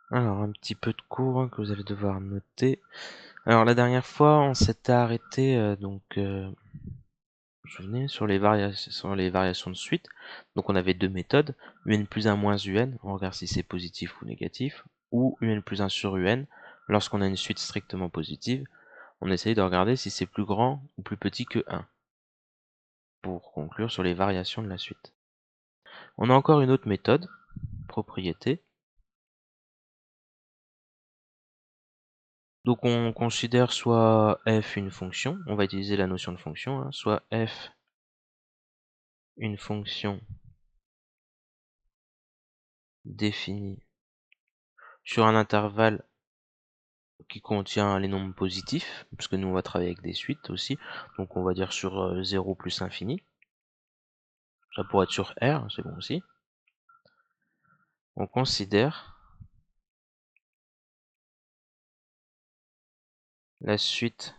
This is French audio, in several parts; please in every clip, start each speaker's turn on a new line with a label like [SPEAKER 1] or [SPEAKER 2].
[SPEAKER 1] Alors, un petit peu de cours que vous allez devoir noter. Alors, la dernière fois, on s'était arrêté, vous vous souvenez, sur les variations de suite. Donc, on avait deux méthodes, un plus 1 moins un, on regarde si c'est positif ou négatif, ou un plus 1 sur un, lorsqu'on a une suite strictement positive, on essaye de regarder si c'est plus grand ou plus petit que 1, pour conclure sur les variations de la suite. On a encore une autre méthode, propriété. Donc on considère soit f une fonction, on va utiliser la notion de fonction, hein, soit f une fonction définie sur un intervalle qui contient les nombres positifs, parce que nous on va travailler avec des suites aussi, donc on va dire sur 0 plus infini. Ça pourrait être sur R, c'est bon aussi. On considère la suite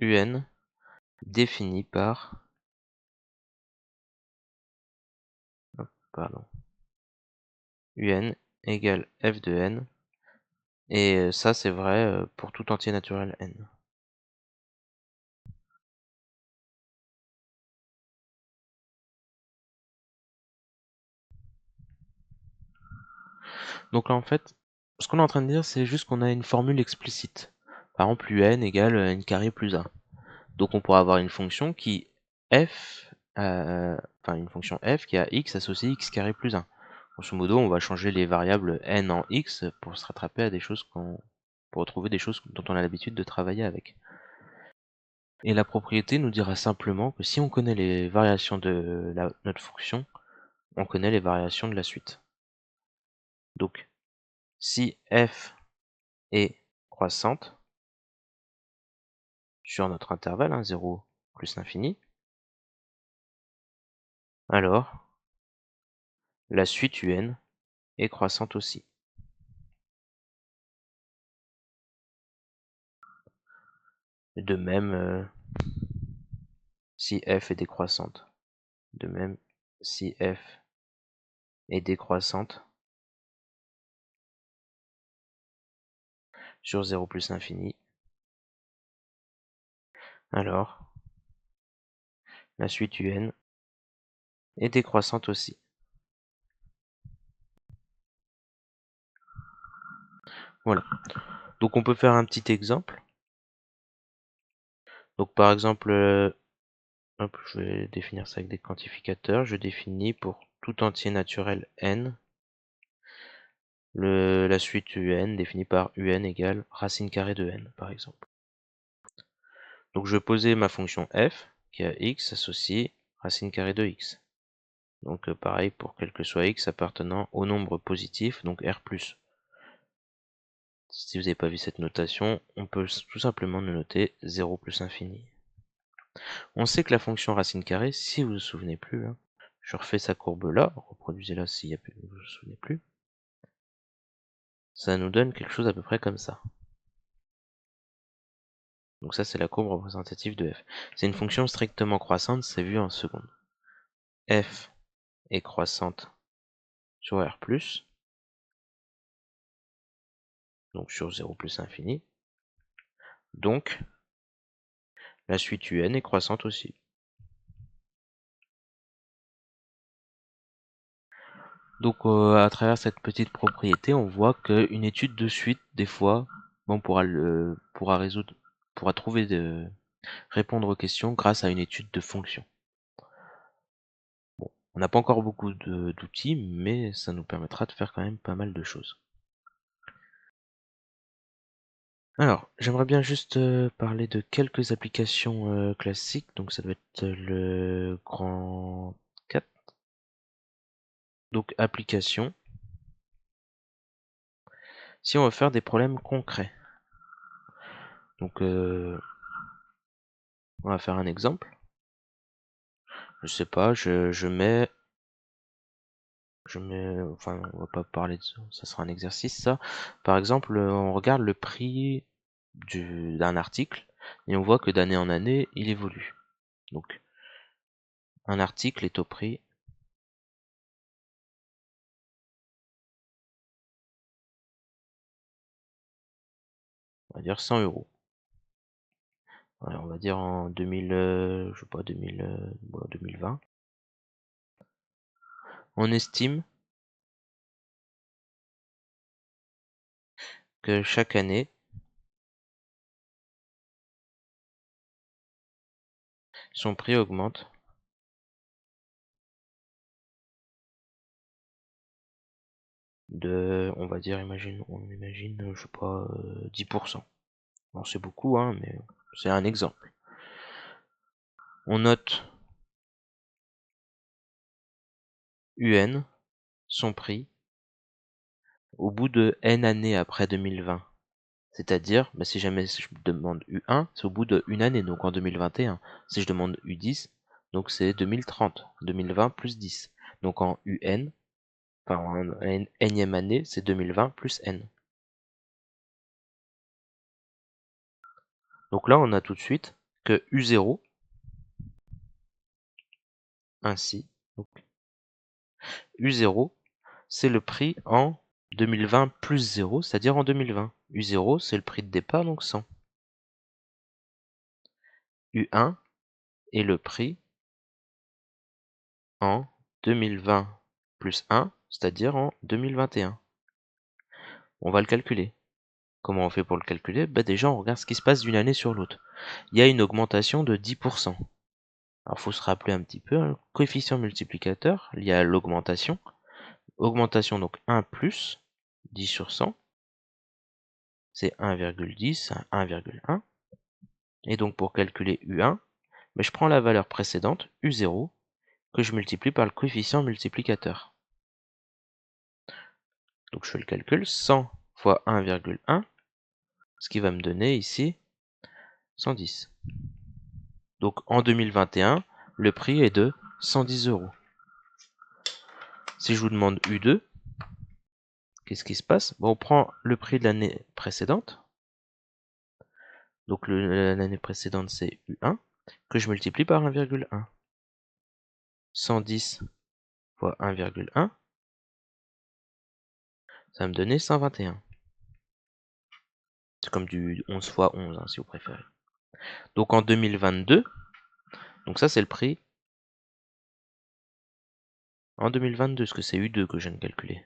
[SPEAKER 1] un définie par pardon, un égale f de n, et ça c'est vrai pour tout entier naturel n. Donc là, en fait, ce qu'on est en train de dire, c'est juste qu'on a une formule explicite. Par exemple, un égale n carré plus 1. Donc on pourra avoir une fonction qui f, une fonction f qui a x associé x carré plus 1. Grosso modo, on va changer les variables n en x pour se rattraper à des choses pour retrouver des choses dont on a l'habitude de travailler avec. Et la propriété nous dira simplement que si on connaît les variations de notre fonction, on connaît les variations de la suite. Donc, si f est croissante sur notre intervalle, 0 plus l'infini, alors la suite un est croissante aussi. De même, si f est décroissante. De même, si f est décroissante sur 0 plus l'infini, alors la suite un est décroissante aussi. Voilà. Donc on peut faire un petit exemple. Donc par exemple, hop, je vais définir ça avec des quantificateurs. Je définis pour tout entier naturel n la suite un définie par un égale racine carrée de n, par exemple. Donc je vais poser ma fonction f qui a x associé racine carrée de x. Donc pareil pour quel que soit x appartenant au nombre positif, donc r+. Si vous n'avez pas vu cette notation, on peut tout simplement le noter 0 plus infini. On sait que la fonction racine carrée, si vous ne vous souvenez plus, je refais sa courbe là, reproduisez-la si vous ne vous souvenez plus, ça nous donne quelque chose à peu près comme ça. Donc ça c'est la courbe représentative de f. C'est une fonction strictement croissante, c'est vu en secondes. F est croissante sur R+, donc sur 0 plus infini. Donc, la suite un est croissante aussi. Donc, à travers cette petite propriété, on voit qu'une étude de suite, des fois, on pourra répondre aux questions grâce à une étude de fonction. Bon, on n'a pas encore beaucoup d'outils, mais ça nous permettra de faire quand même pas mal de choses. Alors, j'aimerais bien juste parler de quelques applications classiques, donc ça doit être le grand 4. Donc, application. Si on veut faire des problèmes concrets. Donc, on va faire un exemple. Je sais pas, enfin, on va pas parler de ça, ça sera un exercice ça. Par exemple, on regarde le prix d'un article et on voit que d'année en année, il évolue. Donc, un article est au prix va dire 100 €. Ouais, on va dire en 2000, je sais pas, 2000, ouais, 2020. On estime que chaque année, son prix augmente de, on va dire, on imagine, je sais pas, 10%. Bon, c'est beaucoup, hein, mais c'est un exemple. On note UN, son prix, au bout de N années après 2020. C'est-à-dire, bah, si jamais je demande U1, c'est au bout d'une année, donc en 2021. Si je demande U10, donc c'est 2030, 2020 plus 10. Donc en UN, enfin en Nième année, c'est 2020 plus N. Donc là, on a tout de suite que U0, ainsi, donc U0, c'est le prix en 2020 plus 0, c'est-à-dire en 2020. U0, c'est le prix de départ, donc 100. U1 est le prix en 2020 plus 1, c'est-à-dire en 2021. On va le calculer. Comment on fait pour le calculer? Bah déjà, on regarde ce qui se passe d'une année sur l'autre. Il y a une augmentation de 10%. Alors, il faut se rappeler un petit peu, hein, le coefficient multiplicateur lié à l'augmentation. Augmentation, donc 1 plus 10 sur 100, c'est 1,10 à 1,1. Et donc, pour calculer U1, bah, je prends la valeur précédente, U0, que je multiplie par le coefficient multiplicateur. Donc, je fais le calcul, 100 fois 1,1, ce qui va me donner ici 110. Donc en 2021, le prix est de 110 €. Si je vous demande U2, qu'est-ce qui se passe? Bon, on prend le prix de l'année précédente. Donc l'année précédente, c'est U1, que je multiplie par 1,1. 110 fois 1,1, ça va me donner 121. C'est comme du 11 fois 11, hein, si vous préférez. Donc en 2022, donc ça c'est le prix en 2022, parce que c'est U2 que je viens de calculer.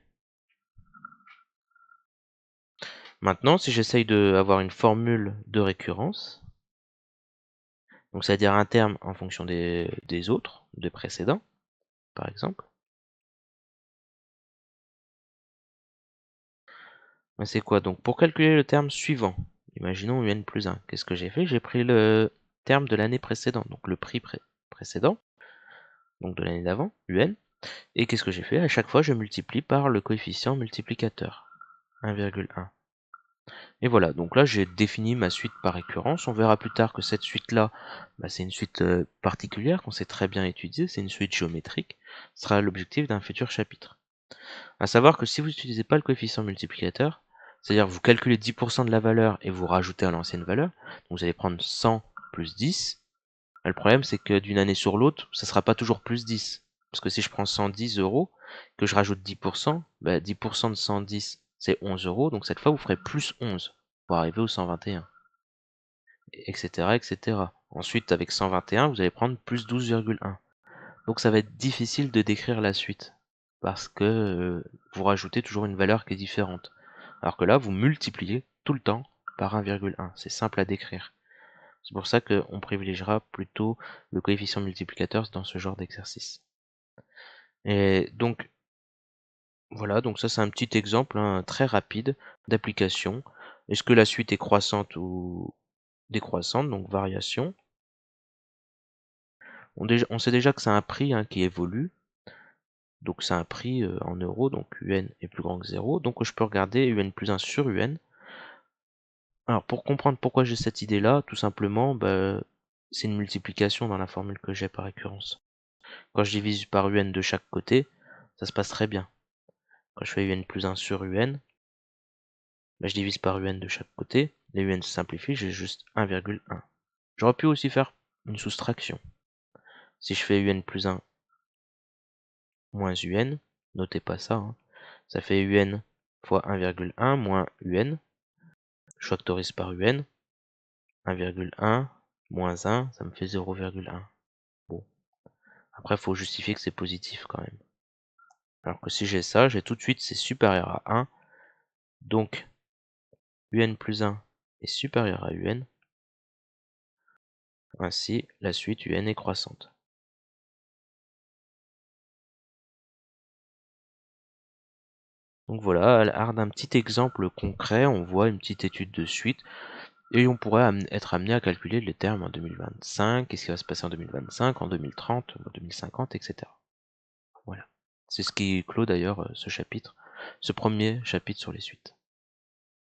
[SPEAKER 1] Maintenant, si j'essaye d'avoir une formule de récurrence, donc c'est-à-dire un terme en fonction des autres, des précédents, par exemple. Ben, c'est quoi? Donc pour calculer le terme suivant, imaginons UN plus 1, qu'est-ce que j'ai fait? J'ai pris le terme de l'année précédente, donc le prix précédent, donc de l'année d'avant, UN, et qu'est-ce que j'ai fait? À chaque fois, je multiplie par le coefficient multiplicateur, 1,1. Et voilà, donc là j'ai défini ma suite par récurrence. On verra plus tard que cette suite-là, bah, c'est une suite particulière qu'on sait très bien étudier, c'est une suite géométrique. Ce sera l'objectif d'un futur chapitre. À savoir que si vous n'utilisez pas le coefficient multiplicateur, c'est-à-dire vous calculez 10% de la valeur et vous rajoutez à l'ancienne valeur, donc vous allez prendre 100 plus 10. Le problème c'est que d'une année sur l'autre, ça ne sera pas toujours plus 10. Parce que si je prends 110 €, que je rajoute 10%, bah 10% de 110 c'est 11 €, donc cette fois vous ferez plus 11 pour arriver au 121, etc., etc. Ensuite avec 121, vous allez prendre plus 12,1. Donc ça va être difficile de décrire la suite, parce que vous rajoutez toujours une valeur qui est différente. Alors que là, vous multipliez tout le temps par 1,1. C'est simple à décrire. C'est pour ça qu'on privilégiera plutôt le coefficient multiplicateur dans ce genre d'exercice. Et donc, voilà, donc ça c'est un petit exemple, hein, très rapide d'application. Est-ce que la suite est croissante ou décroissante, donc variation. On sait déjà que c'est un prix, hein, qui évolue. Donc c'est un prix en euros, donc UN est plus grand que 0. Donc je peux regarder UN plus 1 sur UN. Alors pour comprendre pourquoi j'ai cette idée-là, tout simplement, bah, c'est une multiplication dans la formule que j'ai par récurrence. Quand je divise par UN de chaque côté, ça se passe très bien. Quand je fais UN plus 1 sur UN, bah, je divise par UN de chaque côté, les UN se simplifient, j'ai juste 1,1. J'aurais pu aussi faire une soustraction. Si je fais UN plus 1 moins UN, notez pas ça, hein, ça fait UN fois 1,1 moins UN. je factorise par UN, 1,1 moins 1, ça me fait 0,1. Bon, après, il faut justifier que c'est positif quand même. Alors que si j'ai ça, j'ai tout de suite c'est supérieur à 1, donc UN plus 1 est supérieur à UN, ainsi la suite UN est croissante. Donc voilà, à l'art d'un petit exemple concret, on voit une petite étude de suite, et on pourrait être amené à calculer les termes en 2025, qu'est-ce qui va se passer en 2025, en 2030, en 2050, etc. Voilà. C'est ce qui clôt d'ailleurs ce chapitre, ce premier chapitre sur les suites.